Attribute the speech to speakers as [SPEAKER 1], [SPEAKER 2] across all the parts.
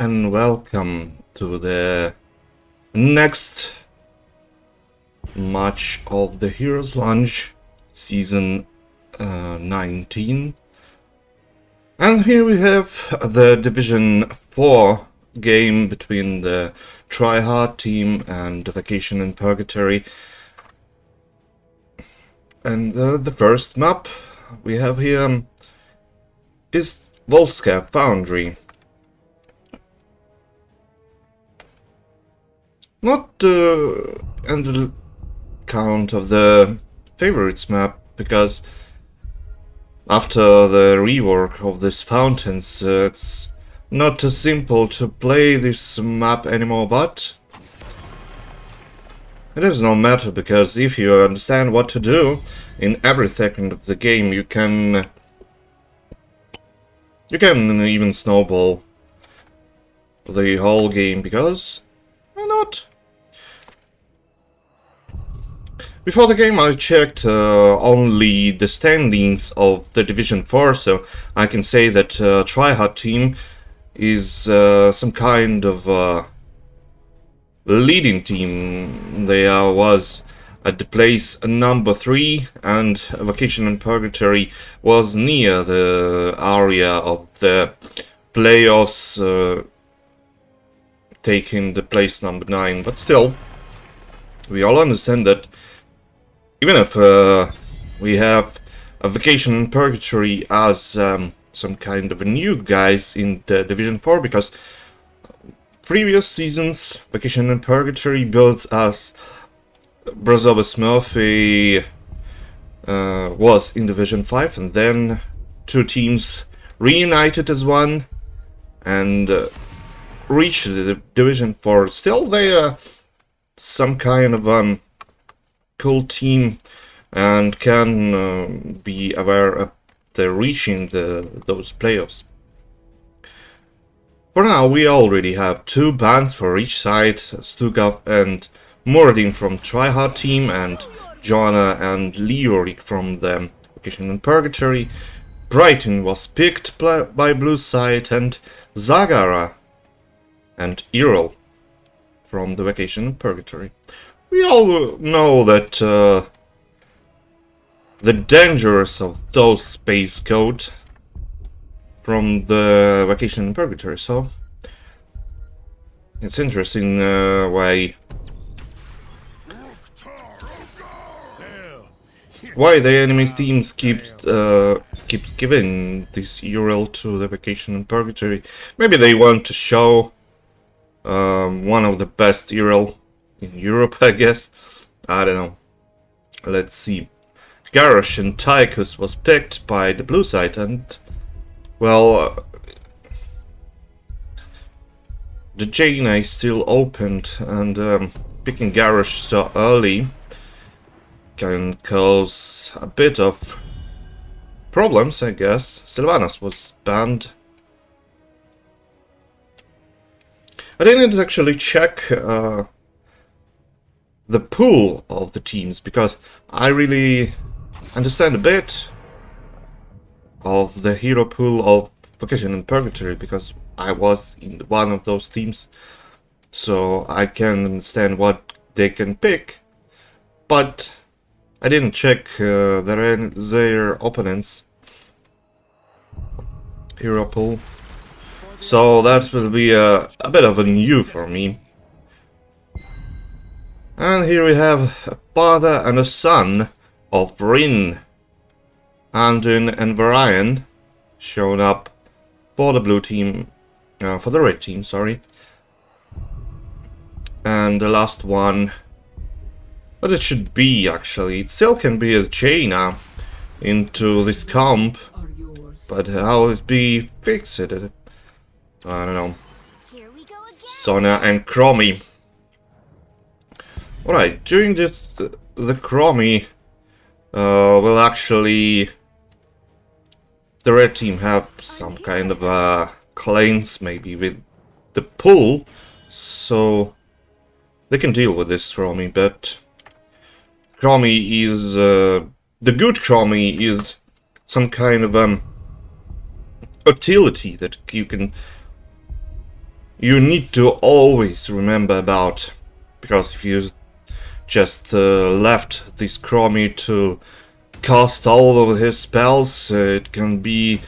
[SPEAKER 1] and welcome to the next match of the Heroes Lunch Season 19. And here we have the Division 4 game between the Tryhard team and the Vacation in Purgatory. And the first map we have here is Volsca Foundry. Not on the count of the favorites map, because after the rework of these fountains, it's not too simple to play this map anymore, but it does not matter, because if you understand what to do in every second of the game, you can even snowball the whole game, because why not? Before the game I checked only the standings of the Division 4, so I can say that Tryhard team is some kind of leading team. They was at the place number 3, and Vacation in Purgatory was near the area of the playoffs, taking the place number 9. But still, we all understand that even if we have a Vacation in Purgatory as some kind of a new guys in the Division 4, because previous seasons Vacation in Purgatory built as Brazovas Murphy was in Division 5, and then two teams reunited as one and reached the Division 4. Still, they are some kind of cool team and can be aware of the reaching those playoffs. For now, we already have 2 bans for each side: Stugov and Mordin from Tryhard team, and Joanna and Leoric from the Vacation in Purgatory. Brighton was picked by blue side, and Zagara and Earl from the Vacation in Purgatory. We all know that the dangers of those space code from the Vacation in Purgatory, so it's interesting why the enemy teams keeps giving this URL to the Vacation in Purgatory. Maybe they want to show one of the best URL in Europe, I guess. I don't know. Let's see. Garrosh and Tychus was picked by the blue side, and well, the Jaina is still opened, and picking Garrosh so early can cause a bit of problems, I guess. Sylvanas was banned. I didn't actually check the pool of the teams, because I really understand a bit of the hero pool of Vacation in Purgatory, because I was in one of those teams, so I can understand what they can pick, but I didn't check their opponents' hero pool, so that will be a bit of a new for me. And here we have a father and a son of Rin. Andin and Varian shown up for the blue team, for the red team, sorry. And the last one, but it should be actually, it still can be a Jaina into this comp, but how will it be fixed? I don't know. Sonia and Chromie. Alright, during this, the Chromie will actually, the red team have some kind of claims maybe with the pool, so they can deal with this Chromie, but Chromie is, the good Chromie is some kind of utility that you can you need to always remember about, because if you just left this Chromie to cast all of his spells, it can be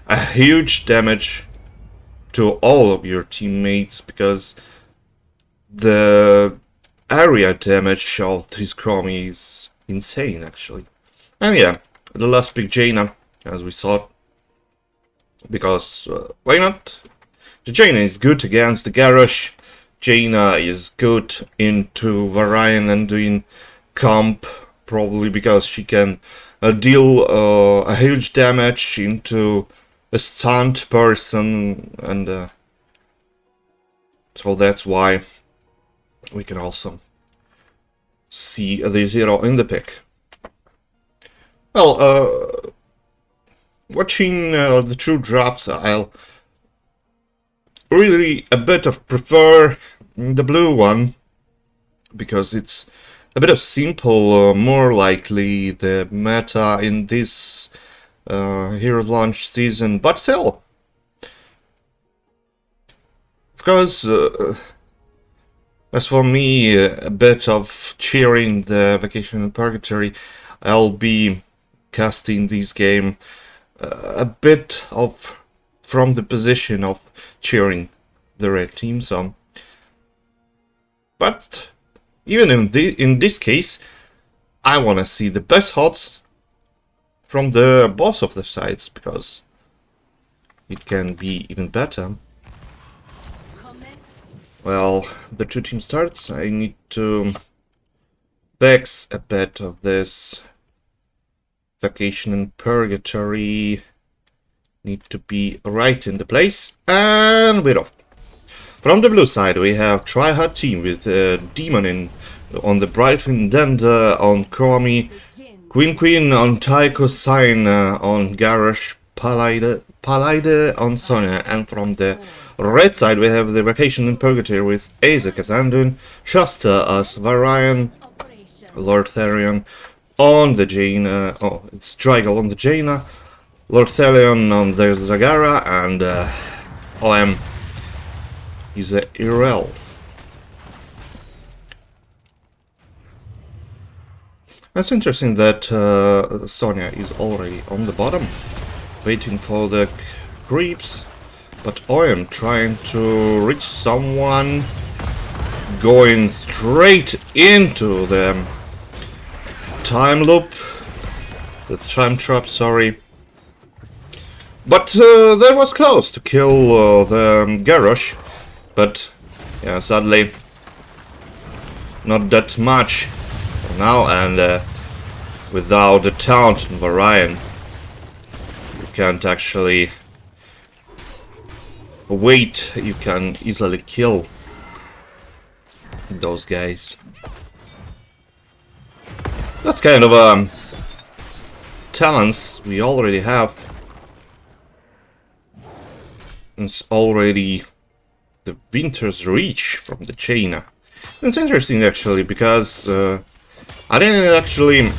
[SPEAKER 1] a huge damage to all of your teammates, because the area damage of this Chromie is insane, actually. And yeah, the last pick Jaina, as we saw, because why not? The Jaina is good against the Garrosh. Jaina is good into Varian and doing comp, probably because she can deal a huge damage into a stunned person, and so that's why we can also see the hero in the pick. Well, watching the two drops, I'll really a bit of prefer the blue one, because it's a bit of simple, more likely the meta in this hero launch season, but still, of course, as for me, a bit of cheering the Vacation in Purgatory, I'll be casting this game a bit of from the position of cheering the red team. So, but even in this case, I want to see the best odds from the both of the sides, because it can be even better. Well, the two team starts. I need to fix a bit of this Vacation in Purgatory. Need to be right in the place, and we're off. From the blue side, we have Tryhard team with Demon on the Brightwing Denda on Chromie, Queen on Tycho Sign on Garrosh, Palide on Sonya, and from the red side we have the Vacation in Purgatory with Isaac as Anduin, Shasta as Varian, Lord Therion on the Jaina, oh, it's Drygel on the Jaina, Lord Therion on the Zagara, and OM is a Irel. It's interesting that Sonya is already on the bottom, waiting for the creeps, but OM trying to reach someone, going straight into the time loop, the time trap, sorry. But that was close to kill the Garrosh, but yeah, sadly not that much for now, and without the taunt and Varian, you can't actually wait, you can easily kill those guys. That's kind of talents we already have. It's already the Winter's Reach from the Jaina. It's interesting actually, because I didn't actually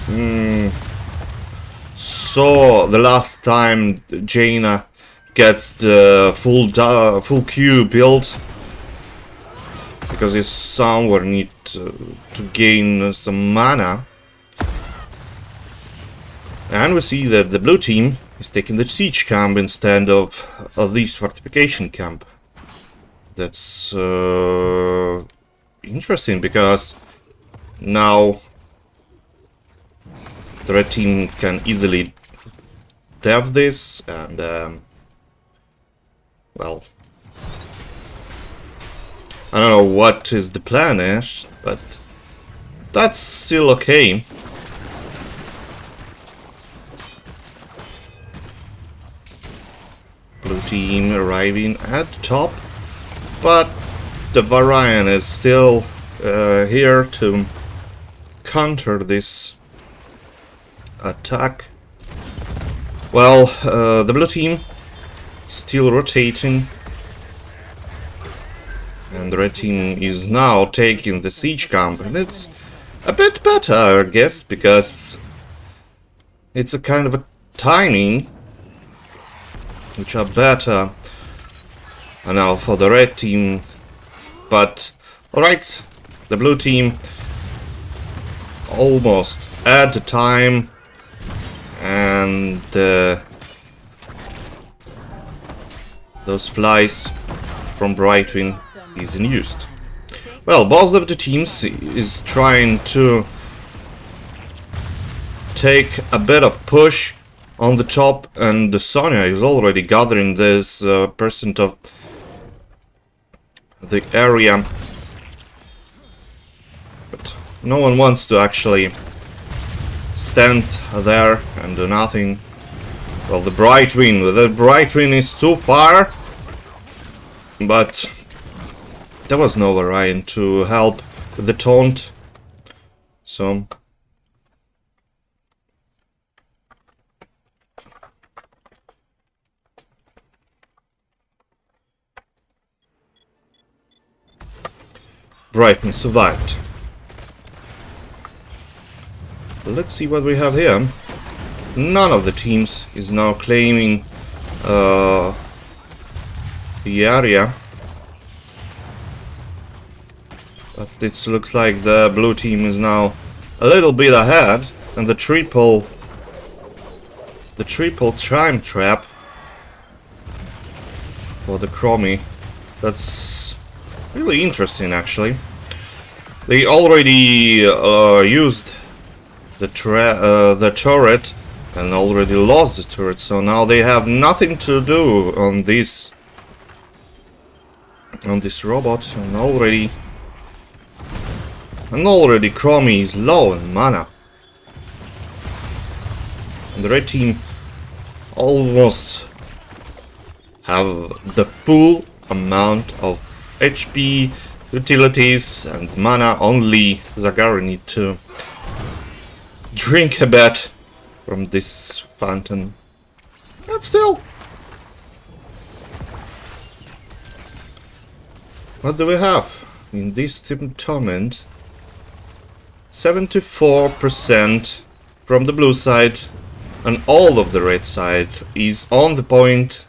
[SPEAKER 1] saw the last time Jaina gets the full Q build, because you somewhere need to gain some mana. And we see that the blue team is taking the siege camp instead of this fortification camp. That's interesting, because now the red team can easily dev this, and well, I don't know what is the plan is, but that's still okay. Blue team arriving at the top, but the Varian is still here to counter this attack. Well, the blue team still rotating, and the red team is now taking the siege camp, and it's a bit better, I guess, because it's a kind of a timing which are better And now for the red team. But alright, the blue team almost at the time, and those flies from Brightwing is used. Well, both of the teams is trying to take a bit of push on the top, and the Sonya is already gathering this percent of the area, but no one wants to actually stand there and do nothing. Well, the Brightwing is too far, but there was no Orion to help with the taunt, so Brightwing survived. Let's see what we have here. None of the teams is now claiming the area. But it looks like the blue team is now a little bit ahead, and the triple time trap for the Chromie. That's really interesting, actually. They already used the turret and already lost the turret, so now they have nothing to do on this robot, and already Chromie is low in mana. And the red team almost have the full amount of HP, utilities and mana. Only Zagari need to drink a bit from this fountain. But still, what do we have in this tournament? 74% from the blue side, and all of the red side is on the point.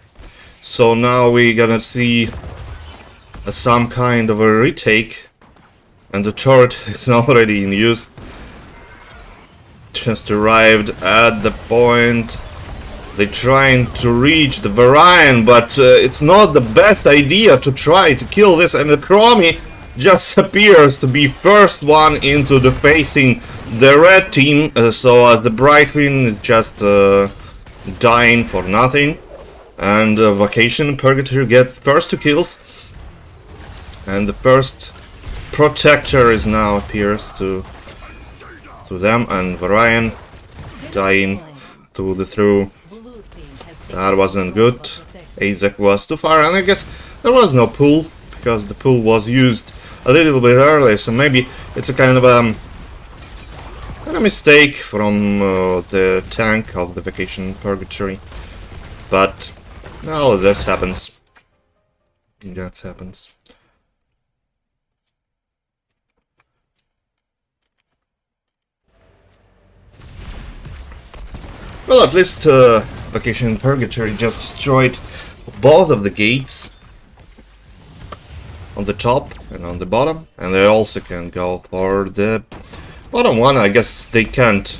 [SPEAKER 1] So now we're gonna see some kind of a retake, and the turret is already in use. Just arrived at the point. They're trying to reach the Varian, but it's not the best idea to try to kill this, and the Chromie just appears to be first one into the facing the red team, so as the Brightwing is just dying for nothing, and Vacation and Purgatory get first 2 kills, and the first Protector is now appears to them, and Varian dying to the through. That wasn't good. Azek was too far, and I guess there was no pull, because the pull was used a little bit earlier, so maybe it's a kind of a mistake from the tank of the Vacation Purgatory. But no, this happens. That happens. Well, at least Vacation Purgatory just destroyed both of the gates on the top and on the bottom, and they also can go for the bottom one. I guess they can't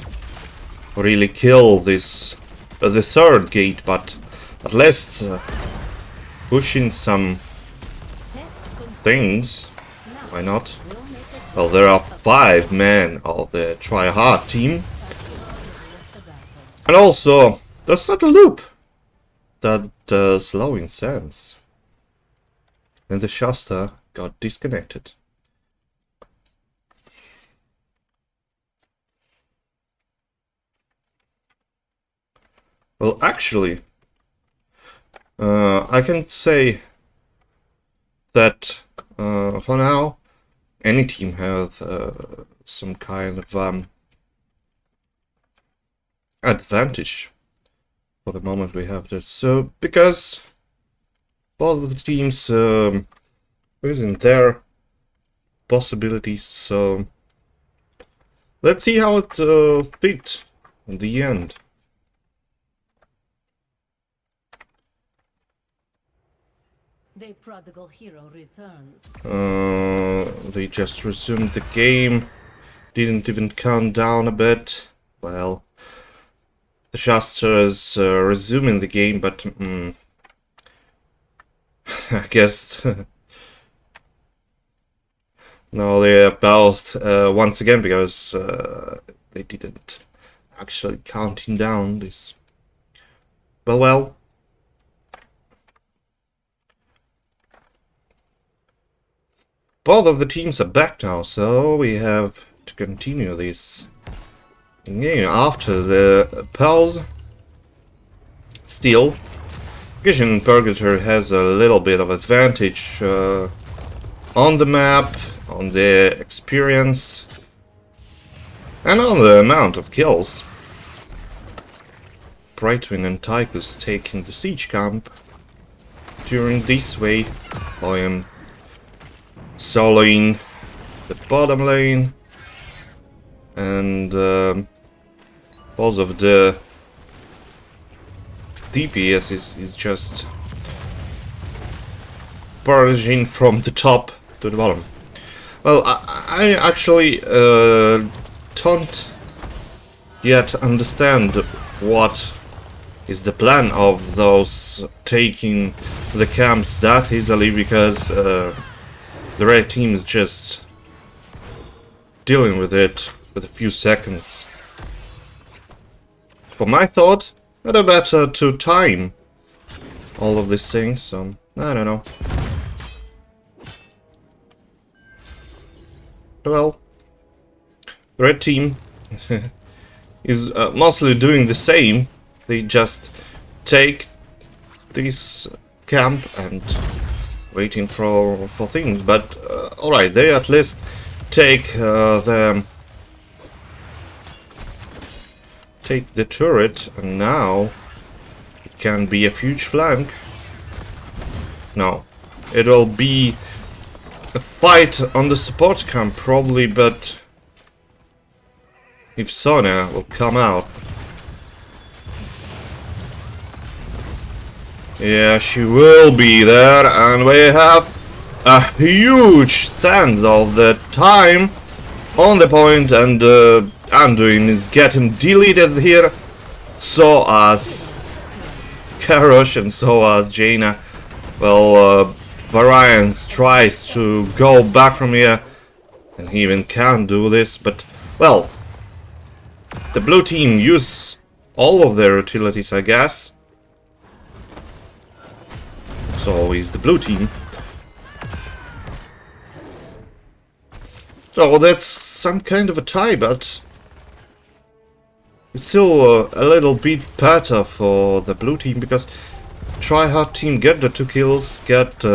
[SPEAKER 1] really kill this the third gate, but at least pushing some things. Why not? Well, there are 5 men of the Try Hard team. And also, that's not a loop. That slowing sense. And the Shasta got disconnected. Well, actually, I can say that for now, any team has some kind of advantage for the moment we have this. So, because both of the teams using their possibilities, so let's see how it fits in the end.
[SPEAKER 2] The prodigal hero returns.
[SPEAKER 1] They just resumed the game. Didn't even count down a bit. Well, the Shastra is resuming the game, but I guess no, they paused once again because they didn't actually counting down this. Well. Both of the teams are back now, so we have to continue this game after the pause. Still, Vision Purgatory has a little bit of advantage on the map, on the experience, and on the amount of kills. Brightwing and Tychus taking the siege camp during this wave. I am soloing the bottom lane, and both of the DPS is just barraging from the top to the bottom. Well, I actually don't yet understand what is the plan of those taking the camps that easily, because the red team is just dealing with it with a few seconds. For my thought, better to time all of these things, so I don't know. Well, the red team is mostly doing the same. They just take this camp and waiting for things, but alright, they at least take the turret, and now it can be a huge flank. No, it will be a fight on the support camp probably, but if Sonya will come out, yeah, she will be there, and we have a huge stand of the time on the point, and Anduin is getting deleted here, so as Karosh and so as Jaina. Well, Varian tries to go back from here, and he even can't do this, but, well, the blue team use all of their utilities, I guess. So is the blue team. So that's some kind of a tie, but it's still a little bit better for the blue team, because Tryhard team get the 2 kills, get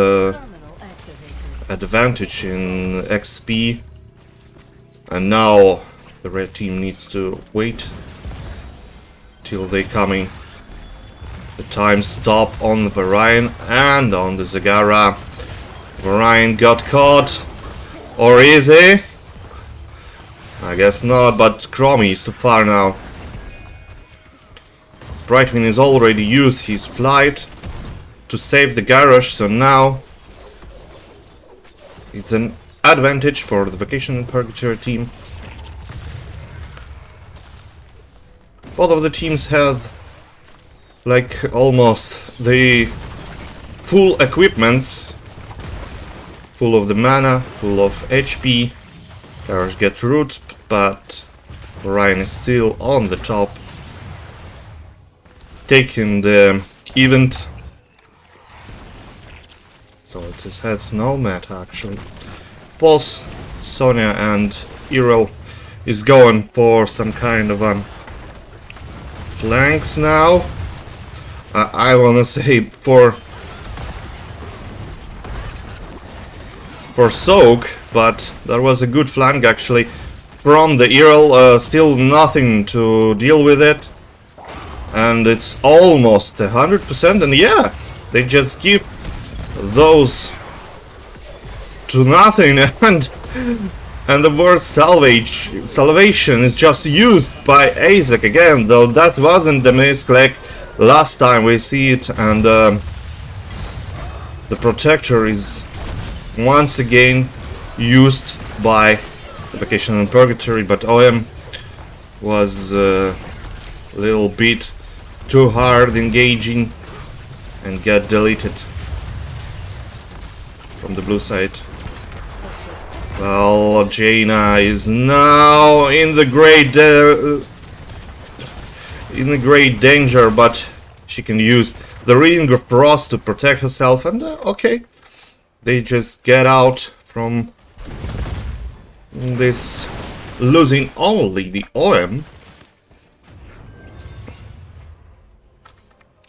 [SPEAKER 1] advantage in XP, and now the red team needs to wait till they coming. The time stop on the Varian and on the Zagara. Varian got caught. Or is he? I guess not, but Chromie is too far now. Brightwing has already used his flight to save the garage, so now it's an advantage for the Vacation Purgatory team. Both of the teams have like almost the full equipments, full of the mana, full of HP. Garage get root, but Orion is still on the top, taking the event. So it just has no meta actually. Both Sonya and Errol is going for some kind of flanks now. I wanna say for Soak, but that was a good flank actually from the Errol. Still nothing to deal with it, and it's almost 100%. And yeah, they just give those to nothing, and the word salvation is just used by Isaac again, though that wasn't the misclick last time we see it. And the Protector is once again used by the Vacation and Purgatory, but OM was a little bit too hard engaging and get deleted from the blue side. Well, Jaina is now in the great danger, but she can use the Ring of Frost to protect herself, and okay, they just get out from this, losing only the OM.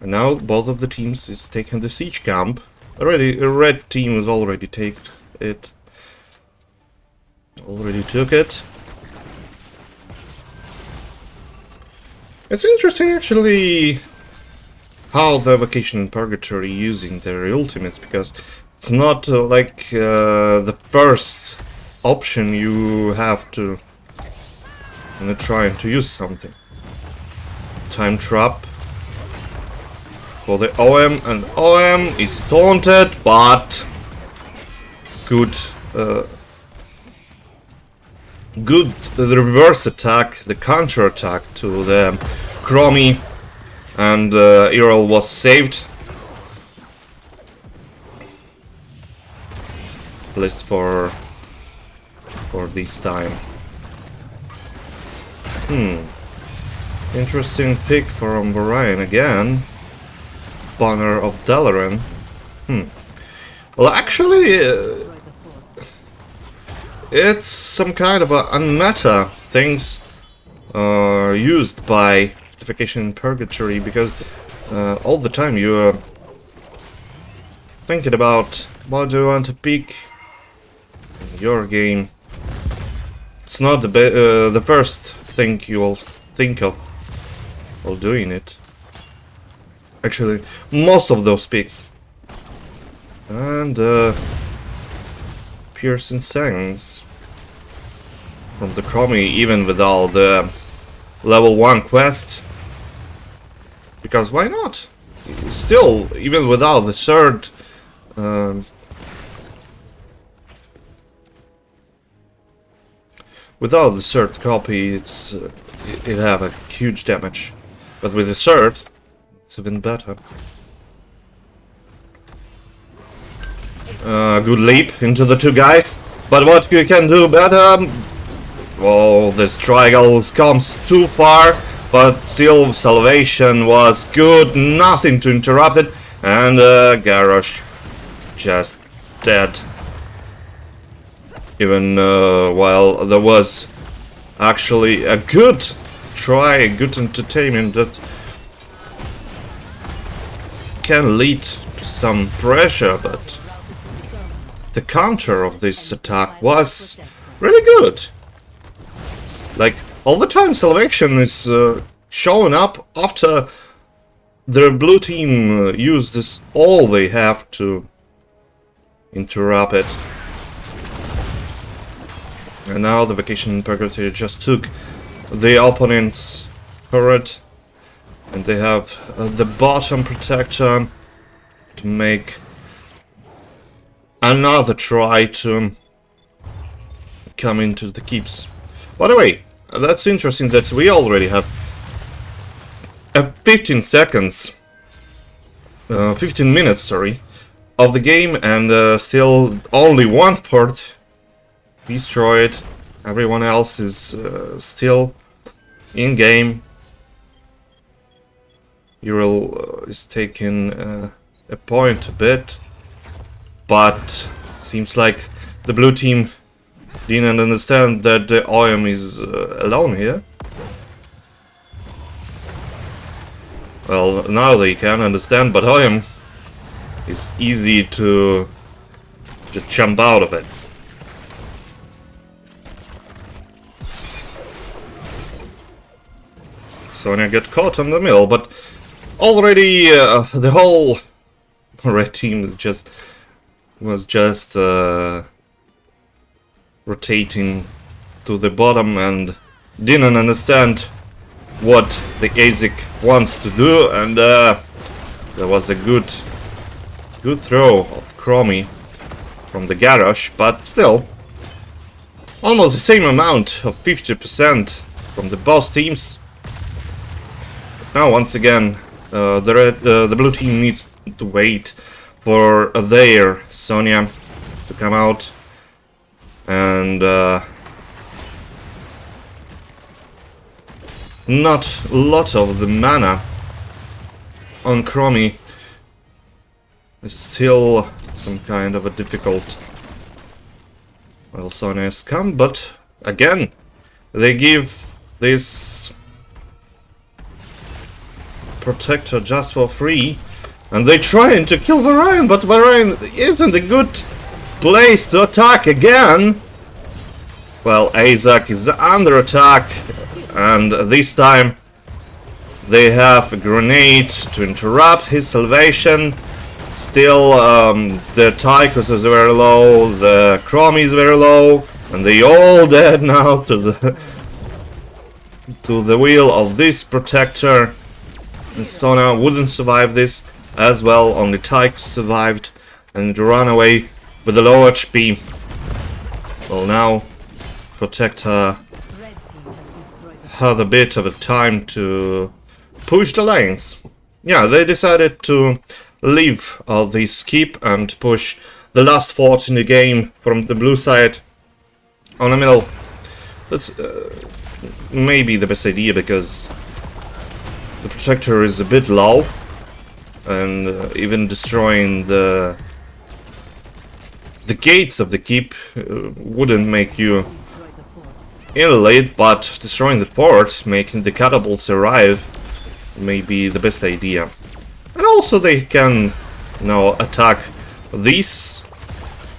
[SPEAKER 1] And now both of the teams is taking the siege camp. Already, a red team has already taken it. Already took it. It's interesting actually how the Vacation and Purgatory using their ultimates, because it's not like the first option you have to try to use something. Time trap for the OM, and OM is taunted, but good the reverse attack, the counter attack to the Chromie, and Errol was saved. At least for this time. Interesting pick from Orion again. Banner of Dalaran. Well, actually, it's some kind of a unmeta things used by the Vacation and Purgatory, because all the time you're thinking about what do you want to pick in your game. It's not the first thing you will think of while doing it. Actually, most of those picks. And Pearson Sangs from the Chromie, even without the level 1 quest. Because why not? Still, even without the third copy, it have a huge damage. But with the third, it's even better. Good leap into the two guys, but what you can do better? Well, this triangle comes too far, but still salvation was good, nothing to interrupt it, and Garrosh just dead. Even while there was actually a good try, a good entertainment that can lead to some pressure, but the counter of this attack was really good. Like, all the time Salvation is showing up after the blue team uses all they have to interrupt it. And now the Vacation Purgatory just took the opponent's turret, and they have the bottom protector to make another try to come into the keeps. By the way, that's interesting that we already have 15 minutes, sorry, of the game, and still only 1/4 destroyed. Everyone else is still in game. Ural is taking a point a bit, but seems like the blue team didn't understand that the OM is alone here. Well, now they can understand, but OM is easy to just jump out of it. Sonya got caught on the middle, but already the whole red team was just rotating to the bottom and didn't understand what the ASIC wants to do, and there was a good throw of Chromie from the garage, but still almost the same amount of 50% from the both teams. Now once again the blue team needs to wait for their Sonya to come out, and not a lot of the mana on Chromie is still some kind of a difficult. Well, Sonya has come, but again they give this protector just for free, and they trying to kill Varian, but Varian isn't a good place to attack again. Well, Isaac is under attack, and this time they have a grenade to interrupt his salvation. Still, the Tychus is very low, the Chromie is very low, and they all dead now to the wheel of this protector. And Sonya wouldn't survive this as well, only Tychus survived and ran away with a low HP. Well, now Protector had a bit of a time to push the lanes. Yeah, they decided to leave the skip and push the last fort in the game from the blue side on the middle. That's maybe the best idea, because the Protector is a bit low, and even destroying the gates of the keep wouldn't make you in the lead, but destroying the fort, making the catapults arrive, may be the best idea. And also they can now attack these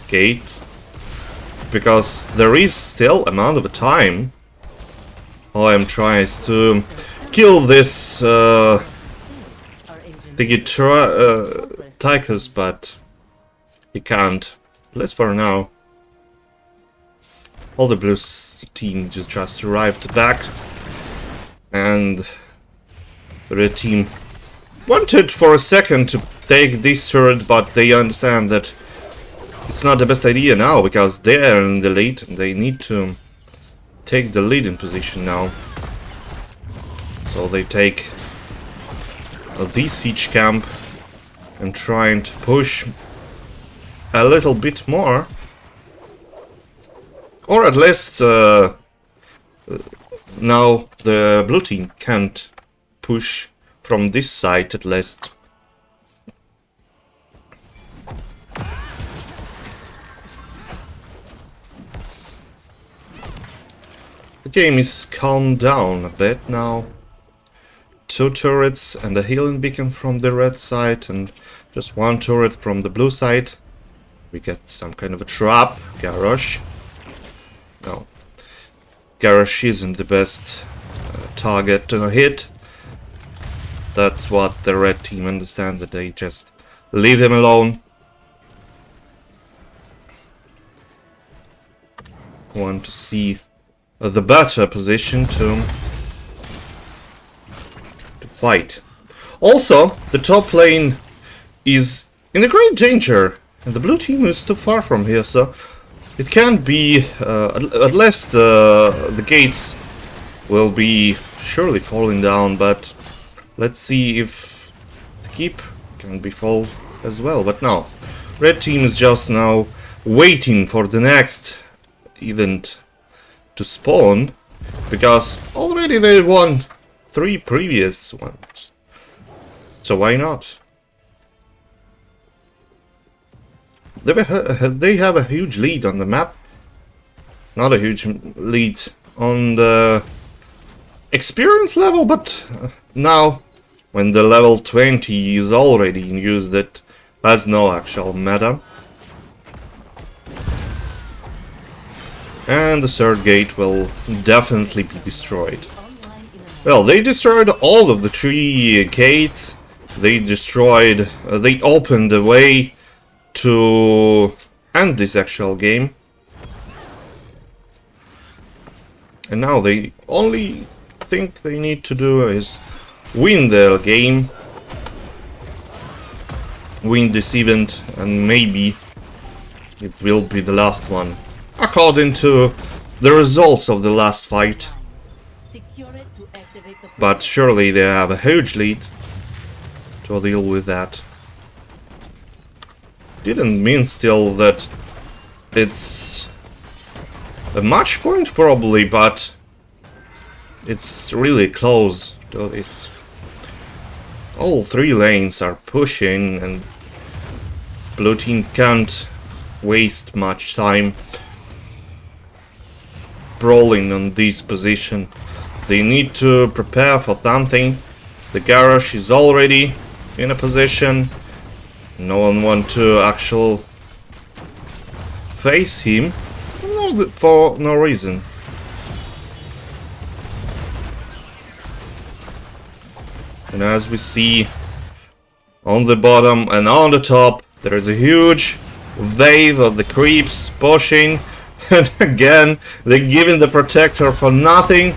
[SPEAKER 1] gates, because there is still amount of time. OM tries to kill this Tychus, but he can't, at least for now. All the blue team just arrived back, and the red team wanted for a second to take this turret, but they understand that it's not the best idea now, because they're in the lead and they need to take the leading position now. So they take the siege camp and trying to push a little bit more, or at least now the blue team can't push from this side at least. The game is calmed down a bit now. 2 turrets and a healing beacon from the red side, and just 1 turret from the blue side. We get some kind of a trap. Garrosh. No, Garrosh isn't the best target to hit. That's what the red team understand, that they just leave him alone. Want to see the better position to fight. Also, the top lane is in a great danger, and the blue team is too far from here, so it can't be, at least the gates will be surely falling down, but let's see if the keep can be fall as well. But no, red team is just now waiting for the next event to spawn, because already they won 3 previous ones, so why not? They have a huge lead on the map, not a huge lead on the experience level, but now when the level 20 is already in use, that has no actual matter. And the third gate will definitely be destroyed. Well, they destroyed all of the 3 gates. They destroyed, they opened the way to end this actual game. And now they only think they need to do is win the game. win this event, and maybe it will be the last one, according to the results of the last fight.
[SPEAKER 2] Secure it to activate the
[SPEAKER 1] But
[SPEAKER 2] portal.
[SPEAKER 1] surely they have a huge lead to deal with that. Didn't mean still that it's a match point probably, but it's really close to this. All three lanes are pushing and blue team can't waste much time brawling on this position. They need to prepare for something. The garage is already in a position. No one wants to actually face him for no reason. And as we see on the bottom and on the top, there is a huge wave of the creeps pushing. And again, they're giving the protector for nothing.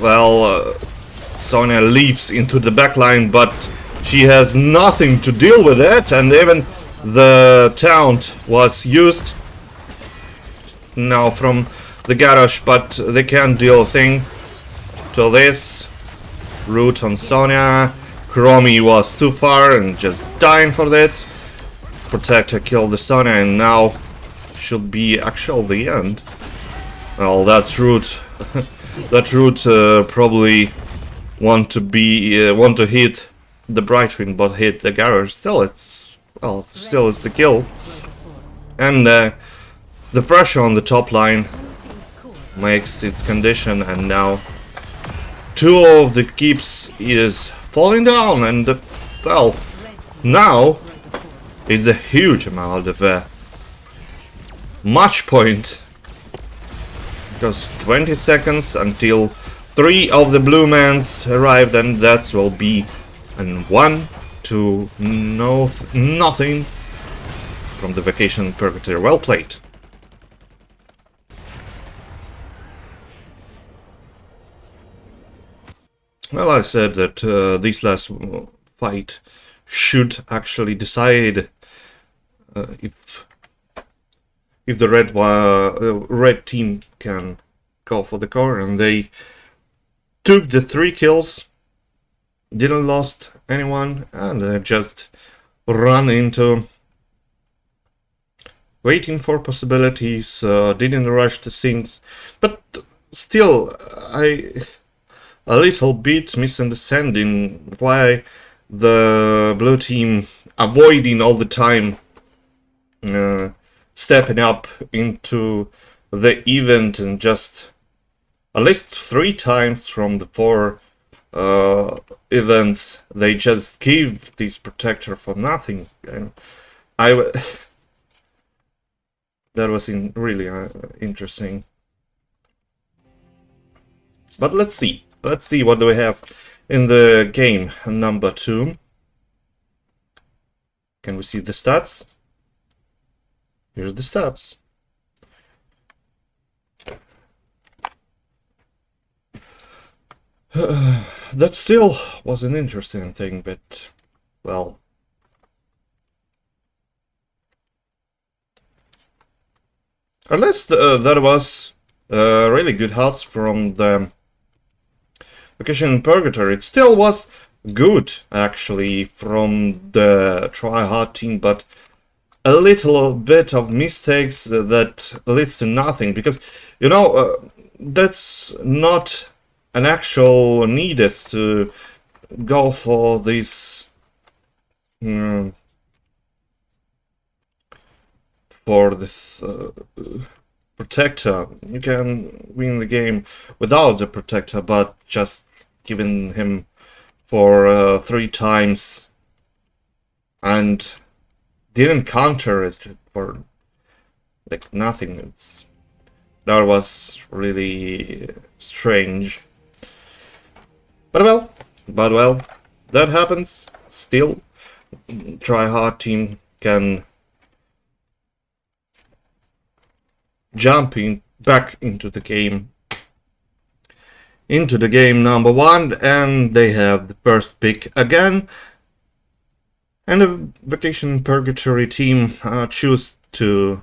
[SPEAKER 1] Well, Sonya leaps into the backline, but she has nothing to deal with it, and even the taunt was used now from the garage, but they can't deal a thing to this. Root on Sonya. Chromie was too far and just dying for that. Protector killed the Sonya, and now should be actually the end. Well, that's Root. That Root probably want to hit the Brightwing, but hit the garage. Still, it's the kill. And the pressure on the top line makes its condition, and now two of the keeps is falling down, and well, now it's a huge amount of match point, because 20 seconds until 3 of the blue mans arrived, and that will be an 1-0 from the Vacation Purgatory. Well played. Well, I said that this last fight should actually decide if the red team can go for the core, and they took the 3 kills, didn't lost anyone, and just run into waiting for possibilities, didn't rush the things, but still a little bit misunderstanding why the blue team avoiding all the time stepping up into the event, and just at least 3 times from the 4 events they just give this protector for nothing, and that was really interesting. But let's see what do we have in the game number 2. Can we see the stats? Here's the stats. That still was an interesting thing, but well, at least that was really good hearts from the Vacation in Purgatory. It still was good actually from the try-hard team, but a little bit of mistakes that leads to nothing, because you know that's not an actual need is to go for this protector. You can win the game without the protector, but just giving him for 3 times and didn't counter it for like nothing. That was really strange. But well, that happens. Still, try-hard team can jump back into the game number 1, and they have the first pick again. And the Vacation Purgatory team choose to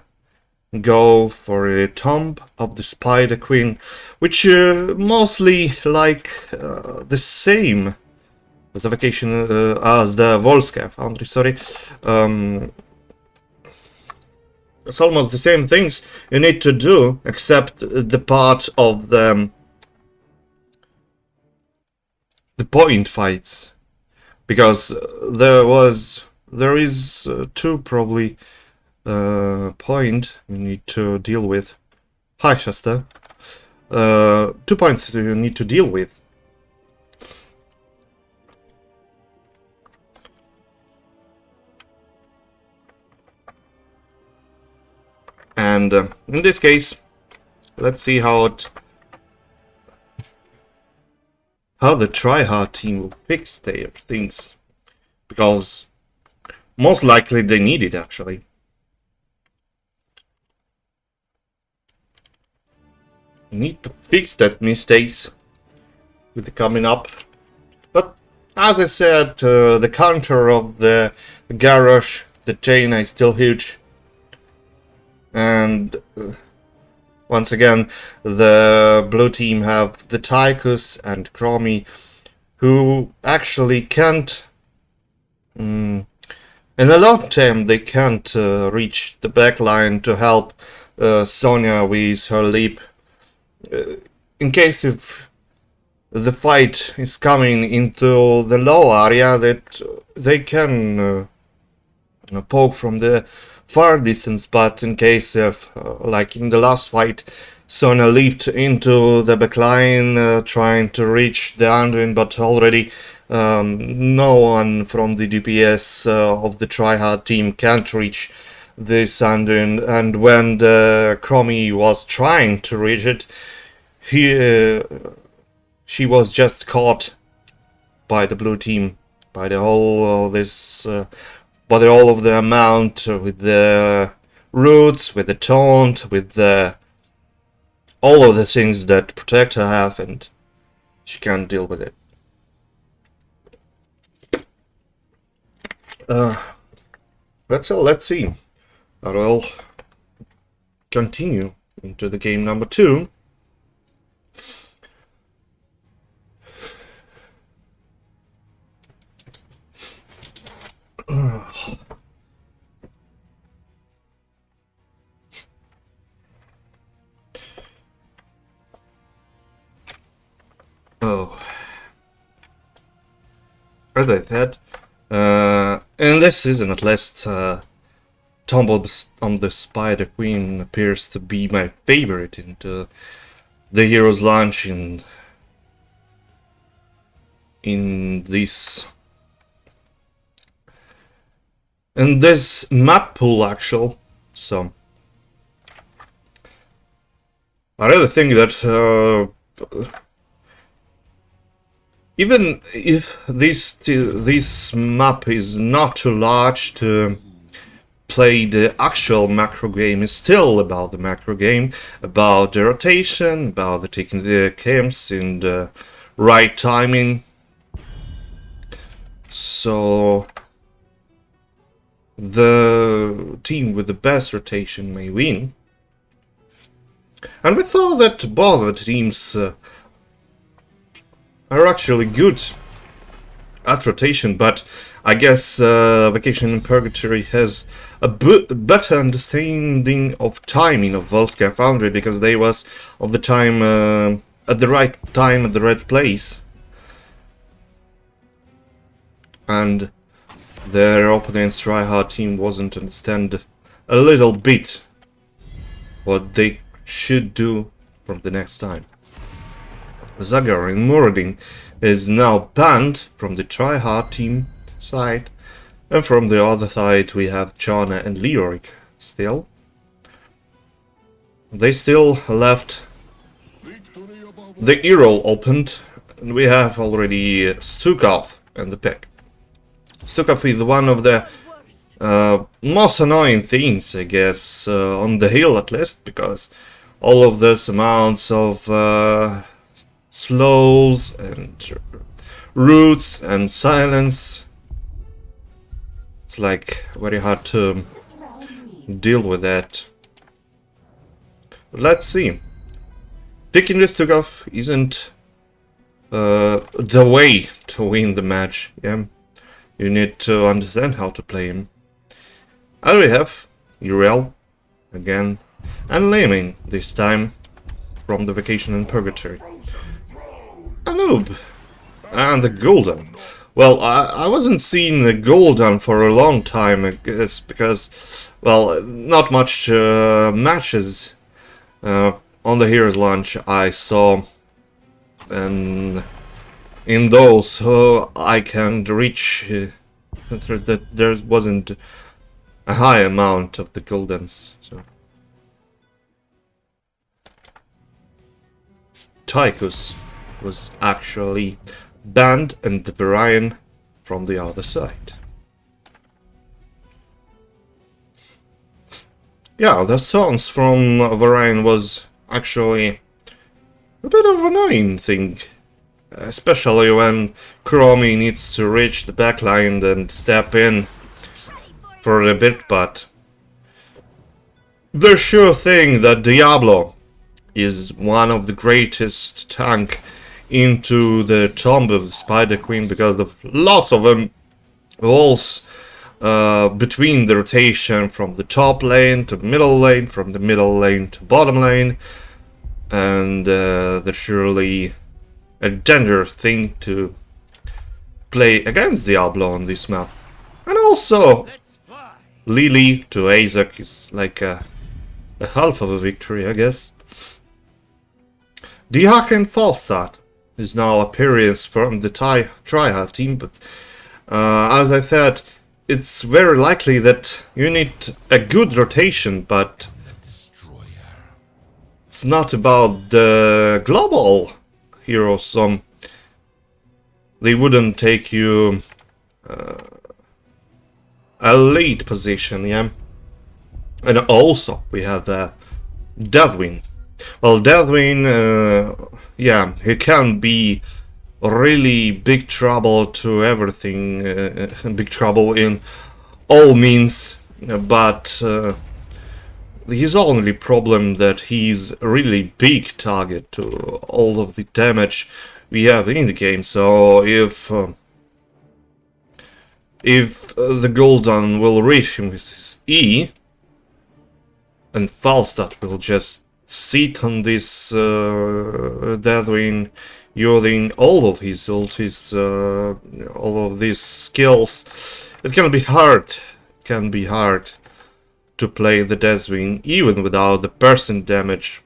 [SPEAKER 1] go for a Tomb of the Spider Queen, which mostly like the same as the Vacation as the Volska Foundry. Sorry, it's almost the same things you need to do, except the part of the point fights, because there is two probably point you need to deal with. Hi, Shasta. 2 points you need to deal with. And in this case, let's see how the tryhard team will fix their things, because most likely they need it actually. Need to fix that mistakes with the coming up. But as I said, the counter of the garage, the Jaina, is still huge. And once again, the blue team have the Tychus and Chromie, who actually can't... in the long term, they can't reach the backline to help Sonya with her leap. In case if the fight is coming into the low area, that they can poke from the far distance, but in case of, like in the last fight, Sonya leaped into the backline trying to reach the Anduin, but already no one from the DPS of the tryhard team can't reach this Anduin, and when the Chromie was trying to reach it, she was just caught by the blue team, by the whole by the all of the amount, with the roots, with the taunt, with the all of the things that Protector have, and she can't deal with it. Let's see. I will continue into the game number 2. Oh, as I said, in this season at least, Tomb on the Spider Queen appears to be my favorite into the heroes launch in this map pool actual. So I really think that even if this map is not too large to play the actual macro game, is still about the macro game, about the rotation, about the taking the camps in the right timing. So the team with the best rotation may win. And we thought that both the teams are actually good at rotation, but I guess Vacation in Purgatory has a better understanding of timing of Volska Foundry, because they was of the time at the right time at the right place, and their opponent's tryhard team wasn't understand a little bit what they should do from the next time. Zagar and Muradin is now banned from the tryhard team side, and from the other side we have Jana and Leoric still. They still left the hero opened, and we have already Stukov in the pick. Stukov is one of the most annoying things, I guess, on the hill at least, because all of this amounts of slows and roots and silence It's like very hard to deal with that. But let's see. Picking this Tugov isn't the way to win the match. Yeah, you need to understand how to play him. And we have Uriel again, and Layman this time from the Vacation in Purgatory. A noob and the Golden. Well, I wasn't seeing the Golden for a long time, I guess, because, well, not much matches on the Heroes Launch I saw, and in those, so I can reach that there wasn't a high amount of the Goldens. So Tychus was actually banned and Varian from the other side. Yeah, the songs from Varian was actually a bit of an annoying thing, especially when Chromie needs to reach the backline and step in for a bit, but the sure thing that Diablo is one of the greatest tank into the Tomb of the Spider Queen because of lots of walls between the rotation from the top lane to middle lane, from the middle lane to bottom lane, and that's surely a dangerous thing to play against Diablo on this map. And also, Lily to Azek is like a half of a victory, I guess. Dihak and Falstad is now appearance from the Tryhard team, but as I said, it's very likely that you need a good rotation, but it's not about the global heroes, so they wouldn't take you a lead position, yeah. And also we have Deathwing. Well, Deathwing, yeah, he can be really big trouble to everything, big trouble in all means, but his only problem that he's a really big target to all of the damage we have in the game. So if the Golden will reach him with his E, and Falstad will just sit on this Deathwing using all of his ultis, all of these skills, it can be hard. To play the Deathwing even without the percent damage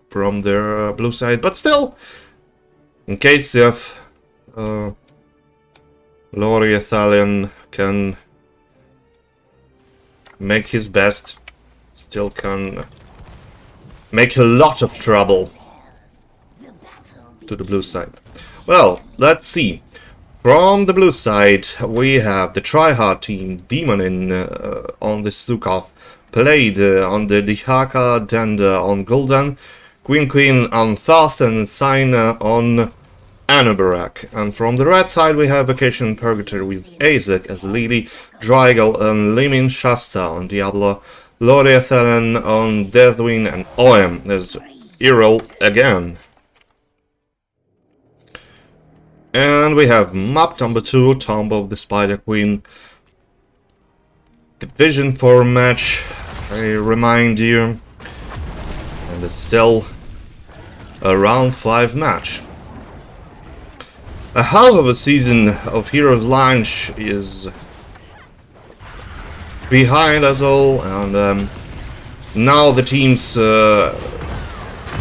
[SPEAKER 1] from their blue side. But still, in case if Lori Athalion can make his best, still can make a lot of trouble to the blue side. Well, let's see. From the blue side, we have the Tryhard team, Demonin on the Stukov, played on the Dihaka, Denda on Gul'dan, Queen on Thast, and Saina on Anubarak. And from the red side, we have Vacation Purgatory with Azek as Lily, Drygal and Limin Shasta on Diablo, Loriathelen on Deathwing, and Oem as Errol again. And we have map number 2, Tomb of the Spider Queen. Division 4 match, I remind you. And it's still a round 5 match. A half of a season of Heroes Launch is behind us all, and now the teams a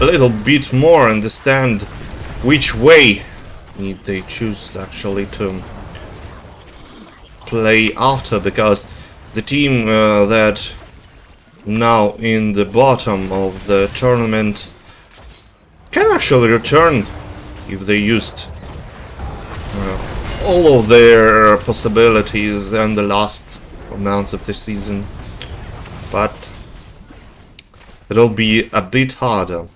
[SPEAKER 1] little bit more understand which way they choose actually to play after, because the team that now in the bottom of the tournament can actually return if they used all of their possibilities in the last amounts of the season, but it'll be a bit harder.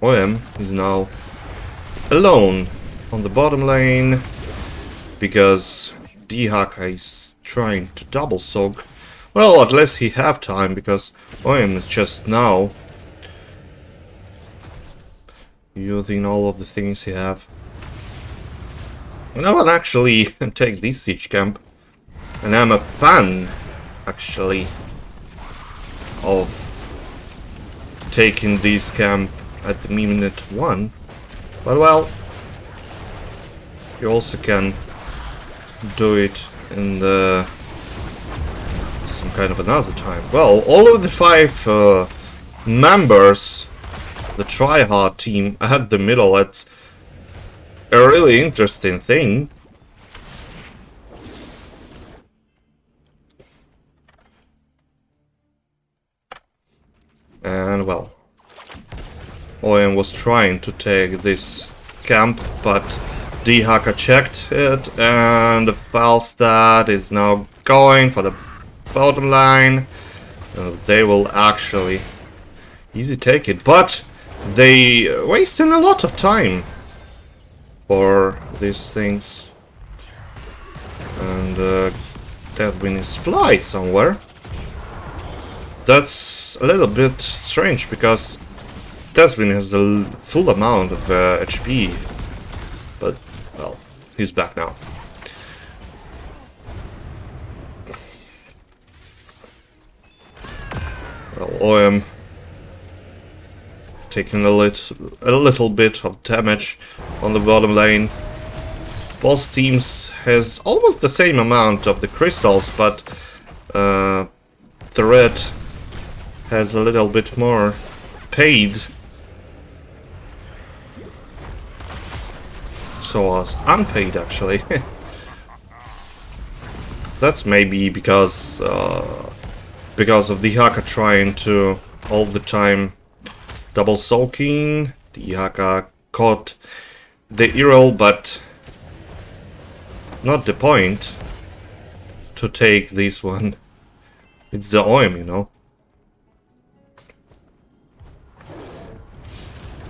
[SPEAKER 1] OM is now alone on the bottom lane because Dihaka is trying to double soak. Well, at least he have time, because OM is just now using all of the things he have. And I will actually take this siege camp. And I'm a fan, actually, of taking this camp at the minute 1. But well, you also can do it in the some kind of another time. Well, all of the 5 members, the tryhard team at the middle, it's a really interesting thing. And well, OM was trying to take this camp, but Dihaka checked it, and the Falstad is now going for the bottom line. They will actually easy take it, but they wasting a lot of time for these things. And Deathwind is fly somewhere. That's a little bit strange, because Deathwind has a full amount of HP. But, well, he's back now. Well, OM taking a little bit of damage on the bottom lane. Both teams has almost the same amount of the crystals, but the red has a little bit more paid. So was unpaid, actually. That's maybe because of Dihaka trying to all the time double soaking. Dihaka caught the Earl, but not the point to take this one. It's the OM, you know.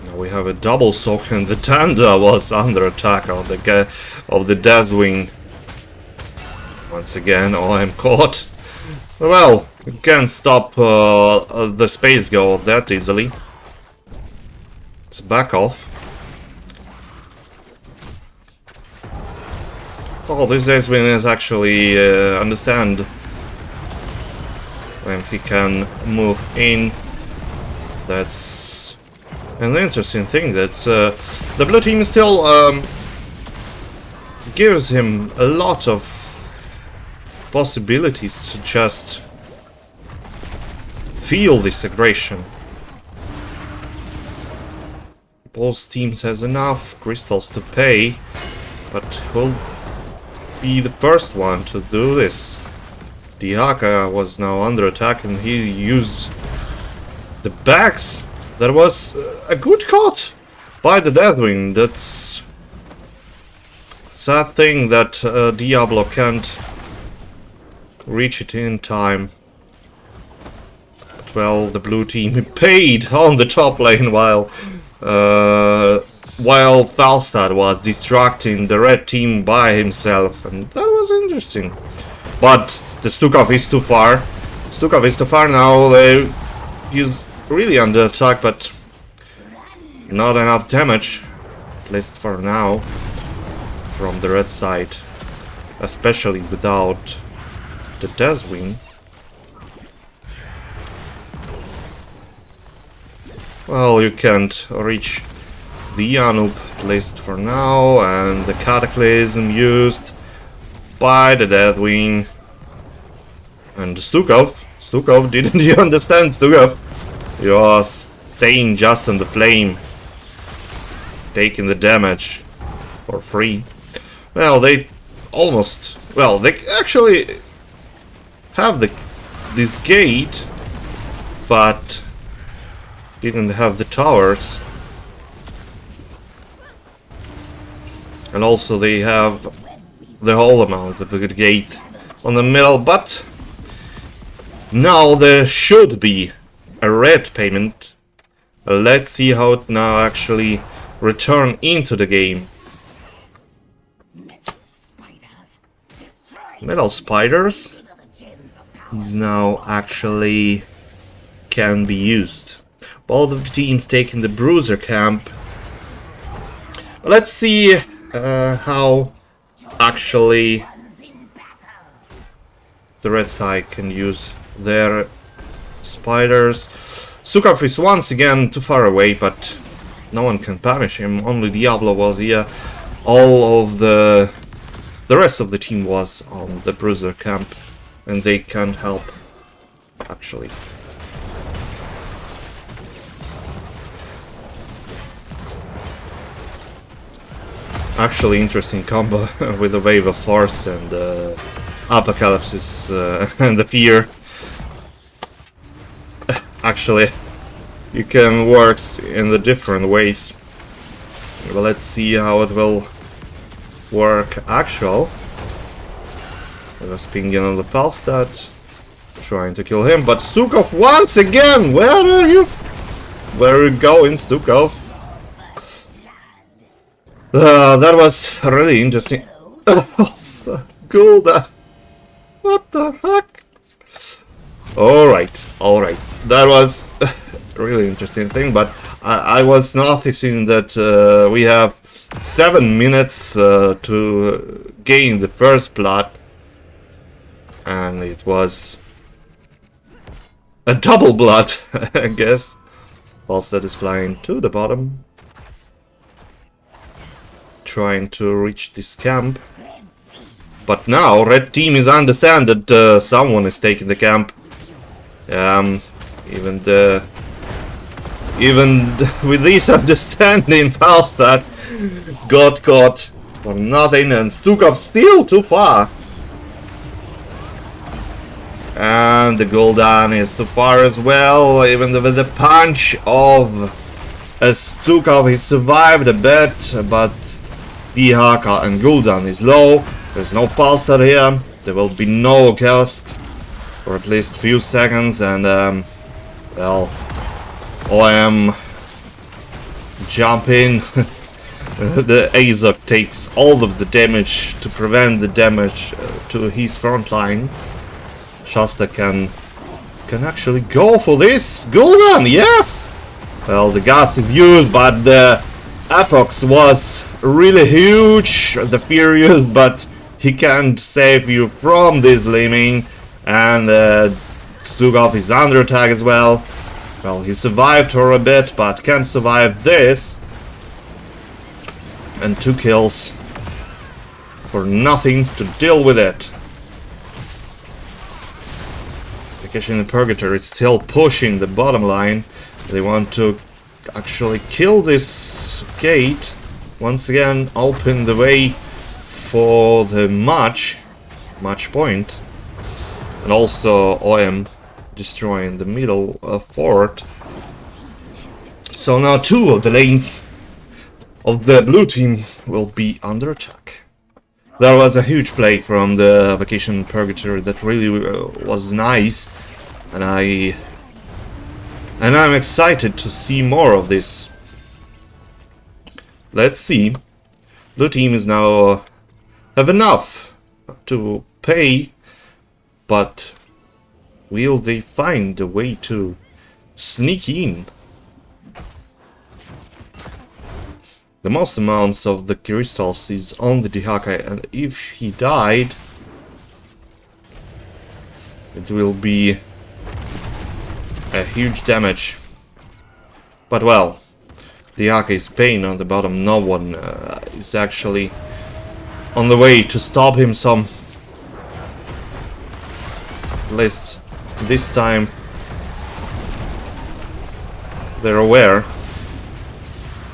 [SPEAKER 1] Now we have a double soak, and the Tanda was under attack of the Deathwing. Once again, OM caught. Well, you can't stop the space go that easily. Let's back off. Oh, this Deathwing is actually understand when he can move in. That's an interesting thing. That's the blue team still gives him a lot of possibilities to just feel this aggression. Both teams has enough crystals to pay, but will be the first one to do this. Dihaka was now under attack, and he used the backs. That was a good caught by the Deathwing. That's sad thing that Diablo can't reach it in time. But well, the blue team paid on the top lane while Falstad was distracting the red team by himself, and that was interesting. But the Stukov is too far. Stukov is too far now. He's really under attack, but not enough damage, at least for now, from the red side, especially without the Deathwing. Well, you can't reach the Anub, at least for now, and the Cataclysm used by the Deathwing. And Stukov didn't you understand, Stukov? You are staying just on the flame, taking the damage for free. Well, they almost... Well, they actually have this gate, but didn't have the towers. And also they have the whole amount of the gate on the middle, but now there should be a red payment. Let's see how it now actually return into the game.
[SPEAKER 2] Metal spiders, destroy
[SPEAKER 1] metal spiders. These now actually can be used. Both of the teams taking the bruiser camp. Let's see how actually the red side can use their spiders. Sukov is once again too far away, but no one can punish him. Only Diablo was here. All of the rest of the team was on the bruiser camp, and they can't help actually. Actually interesting combo with the Wave of Force and Apocalypse and the Fear. Actually, you can work in the different ways. Well, let's see how it will work actual. There's Pingin on the Palstat, trying to kill him, but Stukov once again! Where are you? Where are you going, Stukov? That was really interesting. Cool. What the heck? Alright. That was a really interesting thing, but I was noticing that we have 7 minutes to gain the first blood, and it was a double blood, I guess. Falstad is flying to the bottom, trying to reach this camp. But now red team is understand that someone is taking the camp. Even with this understanding, Falstad got caught for nothing, and Stukov still too far. And the Gul'dan is too far as well. Even with the punch of Stukov, he survived a bit, but Dihaka and Gul'dan is low. There's no pulsar here. There will be no ghost for at least a few seconds, and well, OM jump in. The Azog takes all of the damage to prevent the damage to his front line. Shasta can actually go for this. Gul'dan, yes! Well, the gas is used, but the Apox was really huge. The Furious, but he can't save you from this Lemming. And Stukov is under attack as well. Well, he survived for a bit, but can't survive this. And 2 kills for nothing to deal with it. Vacation in Purgatory is still pushing the bottom line. They want to actually kill this gate. Once again, open the way for the match point. And also OM destroying the middle fort. So now 2 of the lanes of the blue team will be under attack. That was a huge play from the Vacation Purgatory that really was nice, and I'm excited to see more of this. Let's see. Blue team is now have enough to pay, but will they find a way to sneak in? The most amounts of the crystals is on the Dihaka, and if he died, it will be a huge damage. But well, Dihaka is paying on the bottom. No one is actually on the way to stop him. Some, at least this time, they're aware.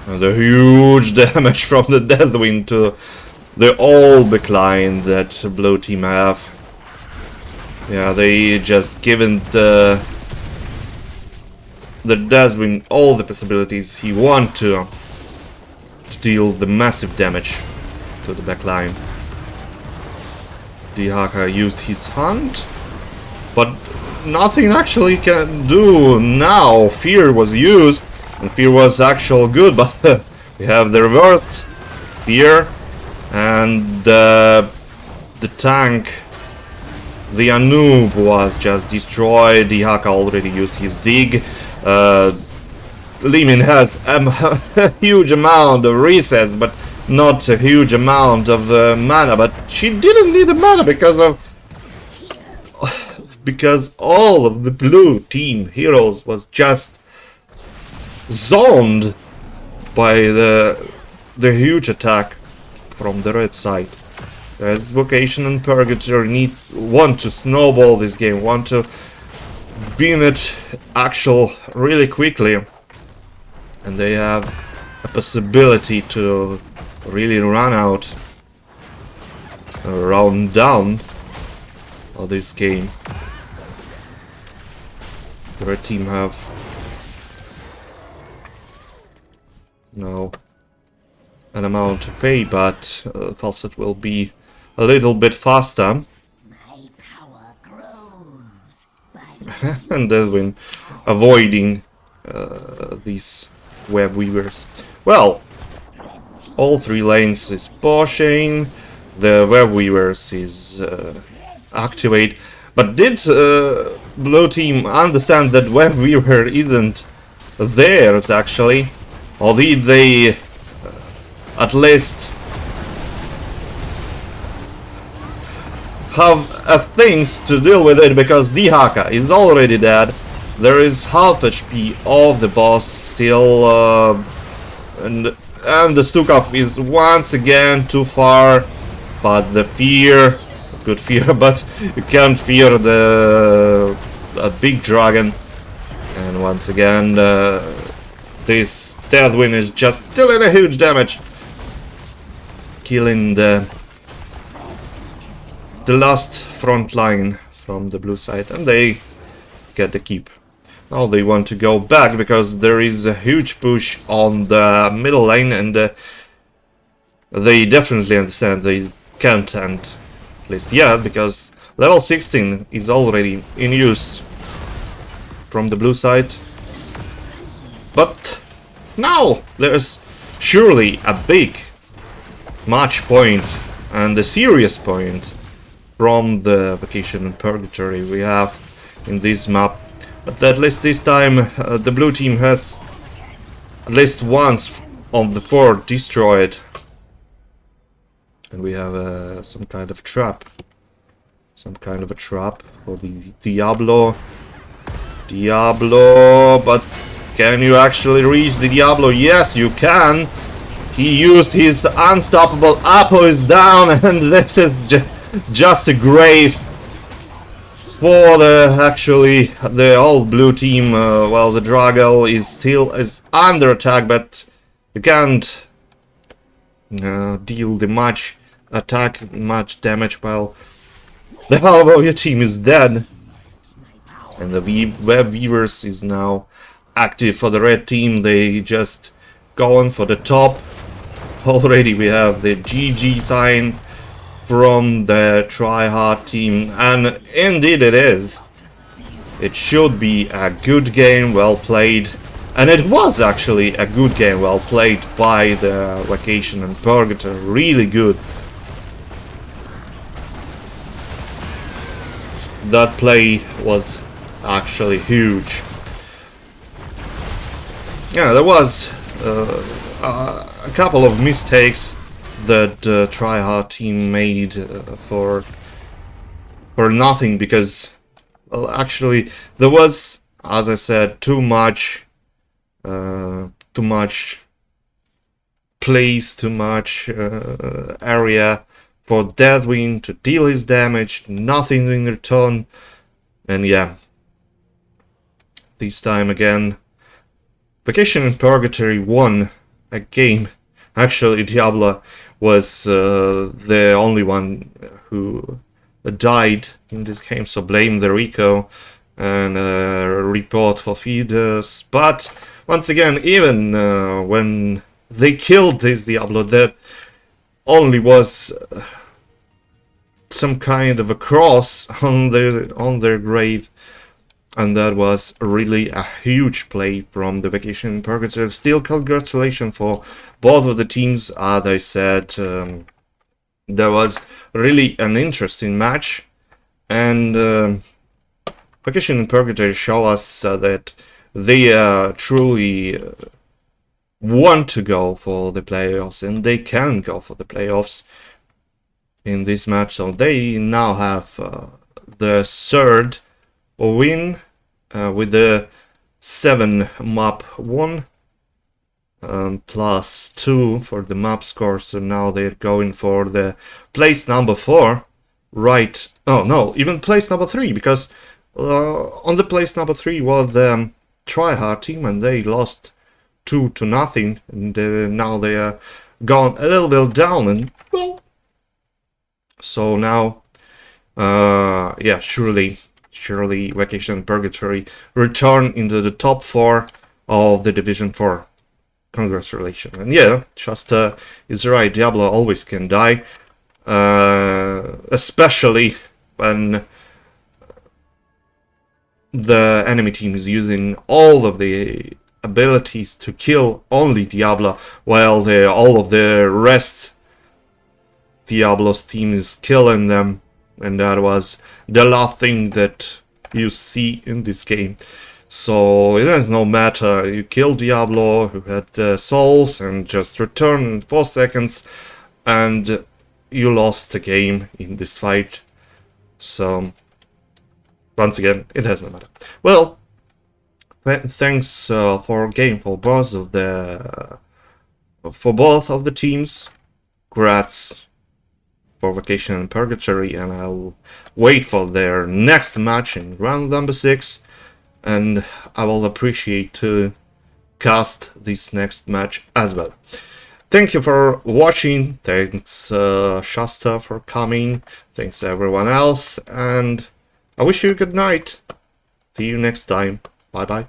[SPEAKER 1] And the huge damage from the Deathwind to the old backline that blue team have. Yeah, they just given the Deathwind all the possibilities he want to deal the massive damage to the backline. Dihaka used his hunt, but nothing actually can do now. Fear was used. And Fear was actual good, but we have the reversed Fear, and the tank The Anub was just destroyed. The Haka already used his dig. Limin has a huge amount of resets, but not a huge amount of mana. But she didn't need the mana because all of the blue team heroes was just zoned by the huge attack from the red side. As Vocation and Purgatory want to snowball this game, want to beam it actual really quickly, and they have a possibility to really run out, round down of this game. The red team have now an amount to pay, but Falset will be a little bit faster.
[SPEAKER 2] My power grows
[SPEAKER 1] And Deswin avoiding these web weavers. Well, all three lanes is pushing, the web weavers is activate, but did blue team understand that web weaver isn't theirs actually, or did they at least have things to deal with it, because the Haka is already dead. There is half HP of the boss still, and the Stukov is once again too far. But the fear, good fear, but you can't fear a big dragon. And once again, this Deathwind is just dealing a huge damage, killing the last front line from the blue side, and they get the keep. Now they want to go back because there is a huge push on the middle lane, and they definitely understand they can't end, at least yet, because level 16 is already in use from the blue side. But now there's surely a big match point and a serious point from the Vacation and Purgatory we have in this map. But at least this time the blue team has at least once of the 4 destroyed. And we have some kind of trap. Some kind of a trap for the Diablo. But can you actually reach the Diablo? Yes, you can. He used his unstoppable Apple is down, and this is just a grave for the old blue team. Well, the Draggle is under attack, but you can't deal the much attack, much damage, while the half of your team is dead. And the web weavers is now active for the red team. They just going for the top. Already we have the GG sign from the tryhard team, and indeed it is. It should be a good game, well played, and it was actually a good game, well played by the Vacation and Purgatory. Really good. That play was actually huge. Yeah, there was a couple of mistakes that tryhard team made for nothing, because well, actually there was, as I said, too much place, too much area for Deathwind to deal his damage, nothing in return. And yeah, this time again Vacation and Purgatory won a game. Actually, Diablo was the only one who died in this game, so blame the Rico and report for feeders. But once again, even when they killed this Diablo, that only was some kind of a cross on their grave. And that was really a huge play from the Vacation and Purgatory. Still, congratulations for both of the teams. As I said, there was really an interesting match. And Vacation and Purgatory show us that they truly want to go for the playoffs, and they can go for the playoffs in this match. So they now have the third win with the 7 map 1 plus 2 for the map score. So now they're going for the place number 4, right? Oh no, even place number 3, because on the place number 3 was the Tryhard team, and they lost 2-0, and now they are gone a little bit down, and well, so now yeah, surely Vacation and Purgatory return into the top 4 of the Division 4. Congratulations. And yeah, Shasta is right, Diablo always can die, especially when the enemy team is using all of the abilities to kill only Diablo, while all of the rest Diablo's team is killing them, and that was the last thing that you see in this game. So it does no matter, you kill Diablo, who had the souls, and just return in 4 seconds, and you lost the game in this fight. So once again, it does not matter. Well, thanks for game for both of the teams. Congrats for Vacation and Purgatory, and I'll wait for their next match in round number 6, and I will appreciate to cast this next match as well. Thank you for watching. Thanks Shasta for coming. Thanks everyone else, and I wish you a good night. See you next time. Bye bye.